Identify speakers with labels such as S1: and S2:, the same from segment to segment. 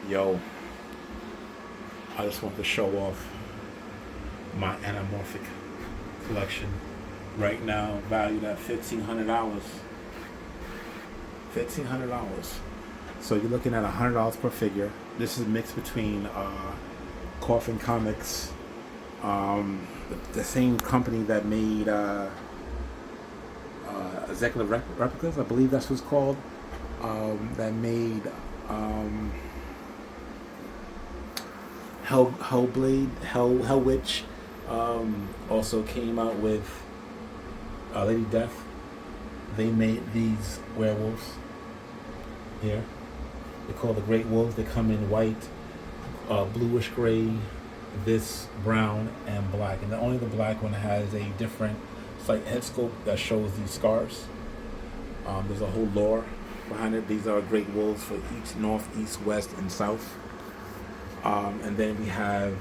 S1: Yo, I just want to show off my anamorphic collection. Right now, valued at $1,500. $1,500. So you're looking at $100 per figure. This is mixed between Coffin Comics, the same company that made Executive Replicas, I believe that's what's called. That made Hell Witch. Also came out with Lady Death. They made these werewolves here. They call the Great Wolves. They come in white, bluish gray, this brown, and black. And only the black one has a different slight head sculpt that shows these scars. There's a whole lore behind it. These are Great Wolves for each north, east, west, and south. And then we have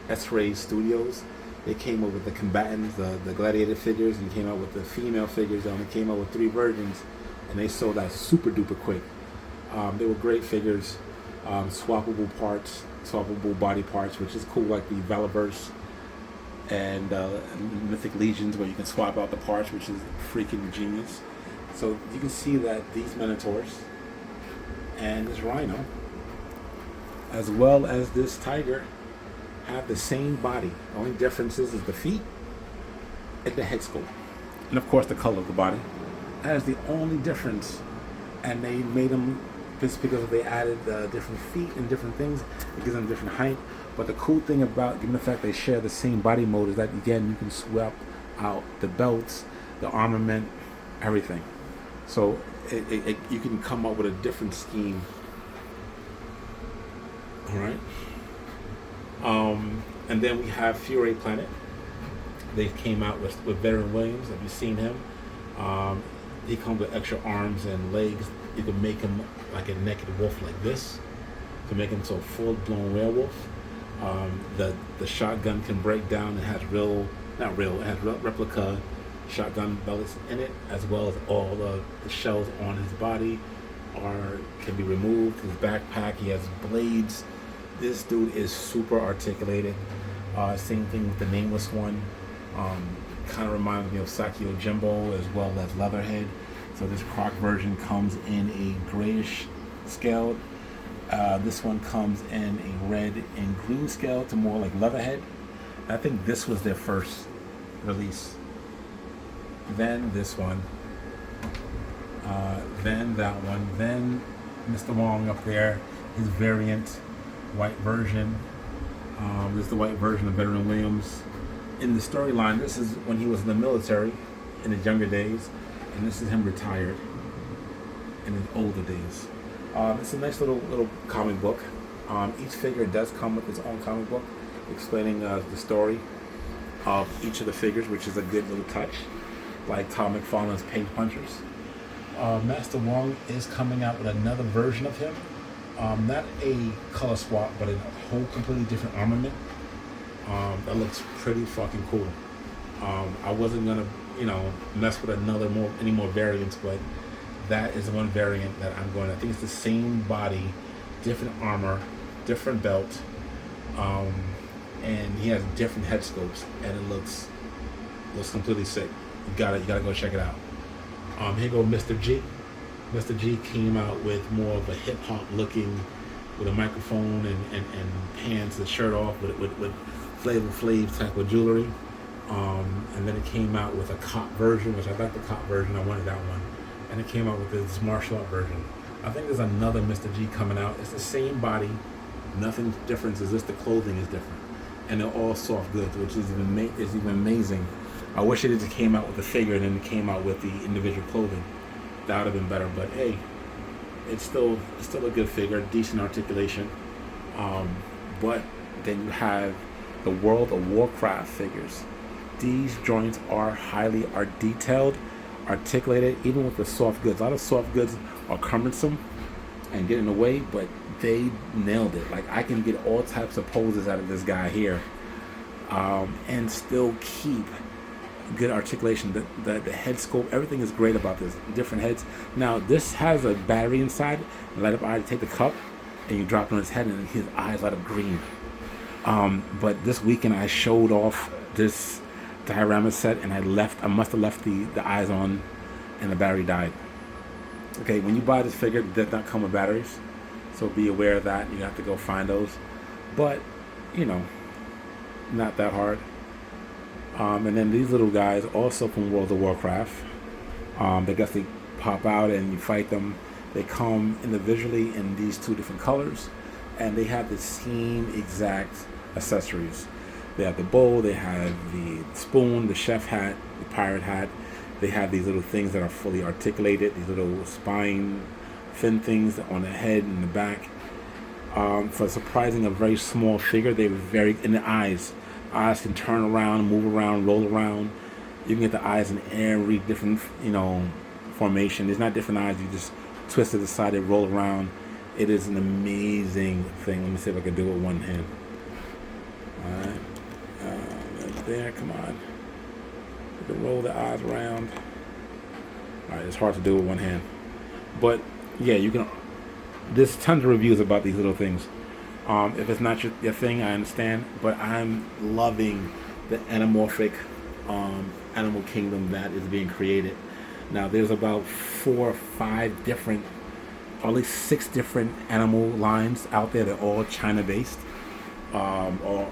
S1: S-Ray Studios. They came up with the combatants, the gladiator figures, and came out with the female figures. They only came out with 3 versions, and they sold out super duper quick. They were great figures, swappable parts, swappable body parts, which is cool, like the Valiverse and Mythic Legions, where you can swap out the parts, which is freaking genius. So you can see that these Minotaurs and this Rhino, as well as this Tiger, have the same body. The only difference is the feet and the head sculpt, and of course the color of the body. That is the only difference. And they made them just because they added different feet and different things. It gives them different height. But the cool thing about, given the fact they share the same body mode, is that again you can swap out the belts, the armament, everything. So you can come up with a different scheme. All right. And then we have FURAY Planet. They came out with Veteran Williams. Have you seen him? He comes with extra arms and legs. You can make him like a naked wolf like this. To make him so full-blown werewolf. The shotgun can break down. It has replica shotgun bullets in it, as well as all the shells on his body can be removed. His backpack, he has blades. This dude is super articulated. Same thing with the Nameless one. Kind of reminds me of Sakio Jimbo, as well as Leatherhead. So this Croc version comes in a grayish scale. This one comes in a red and green scale to more like Leatherhead. I think this was their first release. Then this one. Then that one. Then Mr. Wong up there, his variant white version. This is the white version of Veteran Williams. In the storyline, this is when he was in the military in his younger days, and this is him retired in his older days. It's a nice little comic book. Each figure does come with its own comic book explaining the story of each of the figures, which is a good little touch, like Tom McFarlane's Paint Punchers. Master Wong is coming out with another version of him. Not a color swap, but a whole completely different armament. That looks pretty fucking cool. I wasn't gonna, mess with any more variants, but that is one variant that I'm going. I think it's the same body, different armor, different belt, and he has different head sculpts, and it looks completely sick. You gotta go check it out. Here go Mr. G. Mr. G came out with more of a hip hop looking, with a microphone and pants and shirt off with Flavor Flav type of jewelry. And then it came out with a cop version, which I like the cop version. I wanted that one. And it came out with this martial art version. I think there's another Mr. G coming out. It's the same body. Nothing different. Is just the clothing is different. And they're all soft goods, which is even amazing. I wish it just came out with the figure and then it came out with the individual clothing. That would have been better. But hey, it's still a good figure, decent articulation. But then you have the World of Warcraft figures. These joints are detailed, articulated, even with the soft goods. A lot of soft goods are cumbersome and get in the way, but they nailed it. Like, I can get all types of poses out of this guy here, and still keep good articulation. The head scope, everything is great about this. Different heads. Now this has a battery inside. Light up eye. Take the cup and you drop it on his head, and his eyes light up green. But this weekend I showed off this diorama set, and I must have left the eyes on, and the battery died. Okay, when you buy this figure, it does not come with batteries, so be aware of that. You have to go find those, but you know, not that hard. And then these little guys, also from World of Warcraft, they guess they pop out and you fight them. They come individually in these two different colors, and they have the same exact accessories. They have the bow, they have the spoon, the chef hat, the pirate hat. They have these little things that are fully articulated, these little spine fin things on the head and the back. For surprising a very small figure, they were very, in the eyes. Eyes can turn around, move around, roll around. You can get the eyes in every different, formation. There's not different eyes. You just twist it aside, they roll around. It is an amazing thing. Let me see if I can do it with one hand. All right. There, come on. You can roll the eyes around. All right, it's hard to do with one hand. But, yeah, you can. There's tons of reviews about these little things. If it's not your thing, I understand. But I'm loving the anamorphic animal kingdom that is being created. Now, there's about 4 or 5 different, or at least 6 different animal lines out there. They're all China-based. Or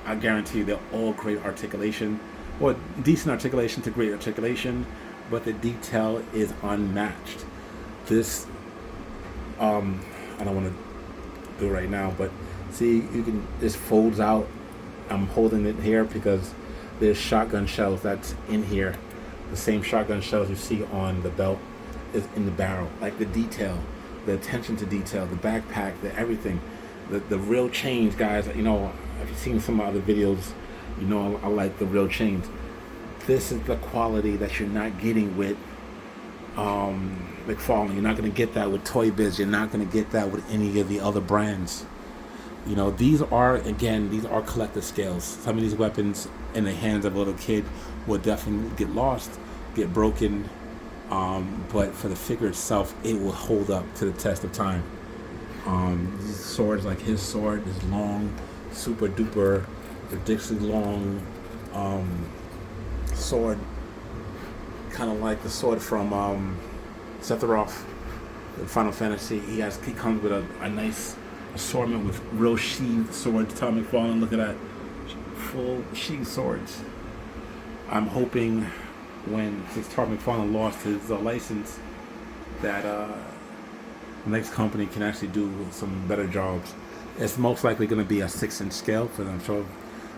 S1: I guarantee you they're all great articulation, or decent articulation to great articulation, but the detail is unmatched. This, I don't want to do it right now, but see, this folds out. I'm holding it here because there's shotgun shells that's in here. The same shotgun shells you see on the belt is in the barrel. Like the detail, the attention to detail, the backpack, the everything, the real change, guys. If you've seen some other videos, I like the real change. This is the quality that you're not getting with McFarlane. You're not going to get that with Toy Biz. You're not going to get that with any of the other brands. These are collector scales. Some of these weapons in the hands of a little kid will definitely get lost, get broken, but for the figure itself, it will hold up to the test of time. These swords, like his sword, is long, super duper, ridiculously long sword, kind of like the sword from Sephiroth in Final Fantasy. He comes with a nice assortment with real sheathed swords. Tom McFarlane, look at that, full sheathed swords. I'm hoping since Tom McFarlane lost his license, that the next company can actually do some better jobs. It's most likely going to be a 6-inch scale, because I'm sure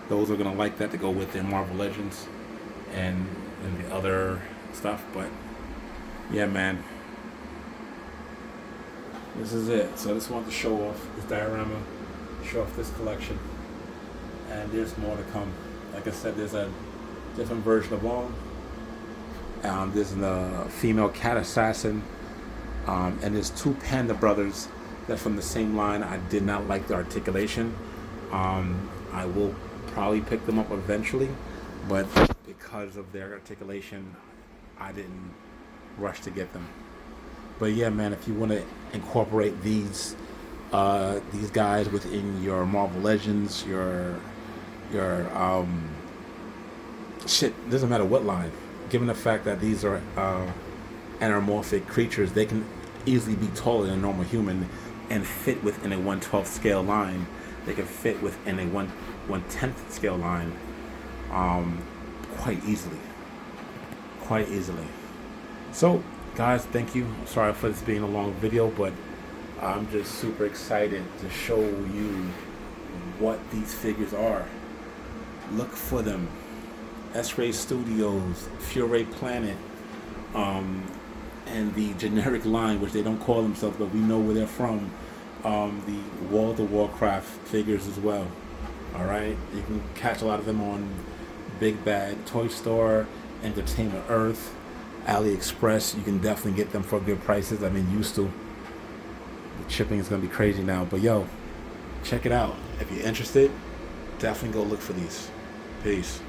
S1: those are going to like that to go with their Marvel Legends and the other stuff. But yeah, man, this is it. So I just wanted to show off this diorama, show off this collection, and there's more to come. Like I said, there's a different version of Wong. There's a female cat assassin, and there's 2 Panda brothers that's from the same line. I did not like the articulation. I will probably pick them up eventually, but because of their articulation, I didn't rush to get them. But yeah, man, if you want to incorporate these guys within your Marvel Legends, your shit, doesn't matter what line. Given the fact that these are anamorphic creatures, they can easily be taller than a normal human and fit within a 1/12 scale line. They can fit within a 1/10 scale line quite easily. So, guys, thank you. Sorry for this being a long video, but I'm just super excited to show you what these figures are. Look for them. S-Ray Studios, FURAY Planet, and the generic line, which they don't call themselves, but we know where they're from, the World of Warcraft figures as well. Alright, you can catch a lot of them on Big Bad Toy Store, Entertainment Earth, AliExpress. You can definitely get them for good prices. I mean, used to. The shipping is going to be crazy now, but yo, check it out. If you're interested, definitely go look for these. Peace.